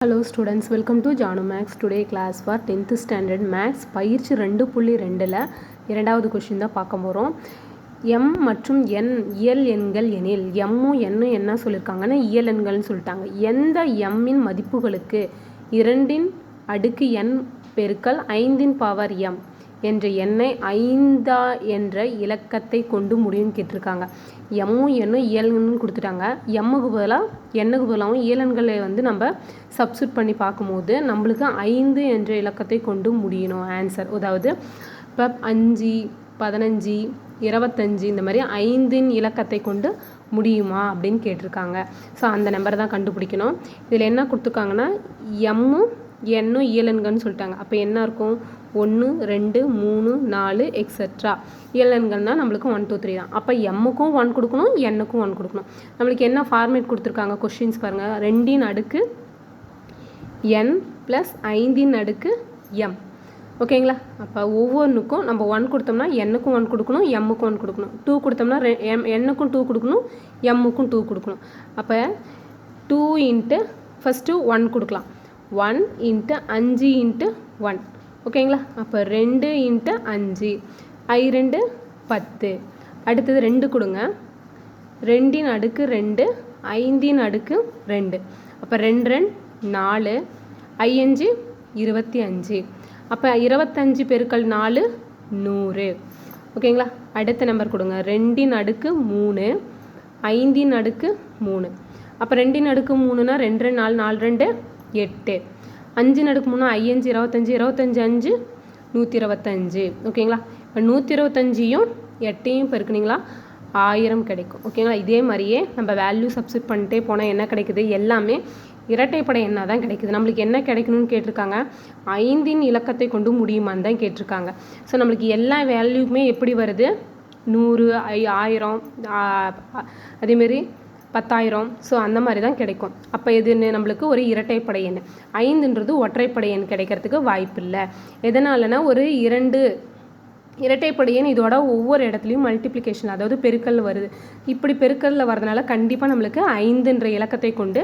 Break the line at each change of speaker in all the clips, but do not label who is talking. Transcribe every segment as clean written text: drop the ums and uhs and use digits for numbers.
Hello students, welcome to Janu Max. Today class for 10th standard Max பயிற்சி 2.2ல இரண்டாவது question தான் பார்க்க போகிறோம். எம் மற்றும் என் இயல் எண்கள் எனில் எம்மும் என்னும் என்ன சொல்லியிருக்காங்கன்னா இயல் எண்கள்னு சொல்லிட்டாங்க. எந்த எம்மின் மதிப்புகளுக்கு 2 n பெருக்கல் 5 m என்ற எண்ணை 5 என்ற இலக்கத்தை கொண்டு முடியும்னு கேட்டிருக்காங்க. எம்மும் என்னும் இயல்கள்னு கொடுத்துட்டாங்க. எம்முக்கு பதிலாக எண்ணுக்கு பதிலாகவும் இயலன்களை நம்ம சப்ஸ்டியூட் பண்ணி பார்க்கும்போது நம்மளுக்கு 5 என்ற இலக்கத்தை கொண்டு முடியணும் ஆன்சர். அதாவது இப்போ 5, 15, 25 இந்த மாதிரி 5 இலக்கத்தை கொண்டு முடியுமா அப்படின்னு கேட்டிருக்காங்க. ஸோ அந்த நம்பரை தான் கண்டுபிடிக்கணும். இதில் என்ன கொடுத்துருக்காங்கன்னா எம்மும் என்னும் இயலன்கள்னு சொல்லிட்டாங்க. அப்போ என்ன இருக்கும்? 1, 2, 3, 4 எக்ஸெட்ரா இயலன்கள்னால் நம்மளுக்கு 1, 2, 3 தான். அப்போ எம்முக்கும் 1 கொடுக்கணும், என்னுக்கும் 1 கொடுக்கணும். நம்மளுக்கு என்ன ஃபார்மேட் கொடுத்துருக்காங்க கொஸ்டின்ஸ் பாருங்கள். 2 n + 5 m. ஓகேங்களா? அப்போ ஒவ்வொன்றுக்கும் நம்ம 1 கொடுத்தோம்னா என்னுக்கும் 1 கொடுக்கணும், எம்முக்கும் 1 கொடுக்கணும். 2 கொடுத்தோம்னா என்னுக்கும் 2 கொடுக்கணும், எம்முக்கும் 2 கொடுக்கணும். அப்போ 2 × ஃபஸ்ட்டு 1 கொடுக்கலாம். 1 × 5 × 1. ஓகேங்களா? அப்போ 2 × 5 I2 10. அடுத்தது 2 கொடுங்க. 2 2 5 2. அப்போ 2 4 5 25. அப்போ 25 பெருக்கல் 4 100. ஓகேங்களா? அடுத்த நம்பர் கொடுங்க. 2 3 5 3. அப்போ 2 3னா 2 4 4 2 8. 5 3 5 25 25 5 125. ஓகேங்களா? இப்போ 125யும் 8யும் பெருக்குனிங்களா 1000 கிடைக்கும். ஓகேங்களா? இதே மாதிரியே நம்ம வேல்யூ சப்ஸ்டியூட் பண்ணிட்டே போனால் என்ன கிடைக்குது? எல்லாமே இரட்டைப்படை எண்ணாக தான் கிடைக்குது. நம்மளுக்கு என்ன கிடைக்கணும்னு கேட்டிருக்காங்க? 5 இலக்கத்தை கொண்டு முடியுமான்னு தான் கேட்டிருக்காங்க. ஸோ நம்மளுக்கு எல்லா வேல்யூக்குமே எப்படி வருது? 100, 1000, அதேமாரி 10,000. ஸோ அந்த மாதிரி தான் கிடைக்கும். அப்போ இது நம்மளுக்கு ஒரு இரட்டைப்படை எண். 5ன்றது ஒற்றைப்படை எண் கிடைக்கிறதுக்கு வாய்ப்பு இல்லை. எதனாலனா ஒரு 2 இரட்டைப்படை எண் இதோட ஒவ்வொரு இடத்துலையும் மல்டிப்ளிகேஷன், அதாவது பெருக்கல் வருது. இப்படி பெருக்கல்ல வரதுனால கண்டிப்பாக நம்மளுக்கு 5ன்ற இலக்கத்தை கொண்டு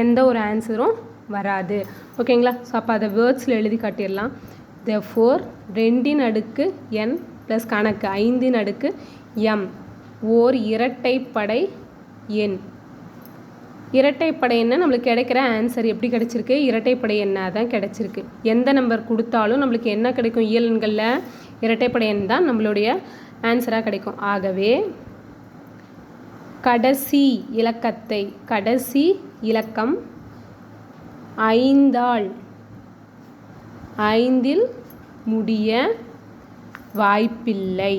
எந்த ஒரு ஆன்சரும் வராது. ஓகேங்களா? ஸோ அப்போ அதை வேர்ட்ஸில் எழுதி காட்டிடலாம். therefore 2 n + கணக்கு 5 m ஓர் இரட்டைப்படை எண். இரட்டைப்படை எண்ணை நம்மளுக்கு கிடைக்கிற ஆன்சர் எப்படி கிடைச்சிருக்கு? இரட்டைப்படை எண்ணாக தான் கிடைச்சிருக்கு. எந்த நம்பர் கொடுத்தாலும் நம்மளுக்கு என்ன கிடைக்கும்? இயலன்களில் இரட்டைப்படை எண் தான் நம்மளுடைய ஆன்சராக கிடைக்கும். ஆகவே கடைசி இலக்கம் 5 முடிய வாய்ப்பில்லை.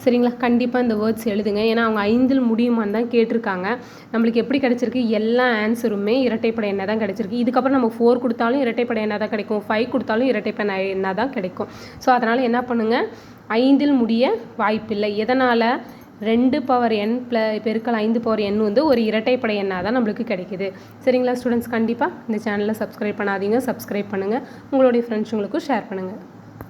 சரிங்களா? கண்டிப்பாக இந்த வேர்ட்ஸ் எழுதுங்க. ஏன்னா அவங்க 5 முடியுமான்னு தான் கேட்டிருக்காங்க. நம்மளுக்கு எப்படி கிடச்சிருக்கு? எல்லா ஆன்சருமே இரட்டைப்படை எண்ணாக தான் கிடச்சிருக்கு. இதுக்கப்புறம் நம்ம 4 கொடுத்தாலும் இரட்டைப்படை எண்ணாக தான் கிடைக்கும், 5 கொடுத்தாலும் இரட்டைப்படை எண்ணாக தான் கிடைக்கும். ஸோ அதனால் என்ன பண்ணுங்கள்? 5 முடிய வாய்ப்பில்லை. எதனால்? 2n பெருக்கல் 5n வந்து ஒரு இரட்டைப்படை எண்ணாக தான் நம்மளுக்கு கிடைக்குது. சரிங்களா ஸ்டூடெண்ட்ஸ்? கண்டிப்பாக இந்த சேனலை சப்ஸ்கிரைப் பண்ணாதீங்க, சப்ஸ்கிரைப் பண்ணுங்கள். உங்களுடைய ஃப்ரெண்ட்ஸுங்களுக்கும் ஷேர் பண்ணுங்கள்.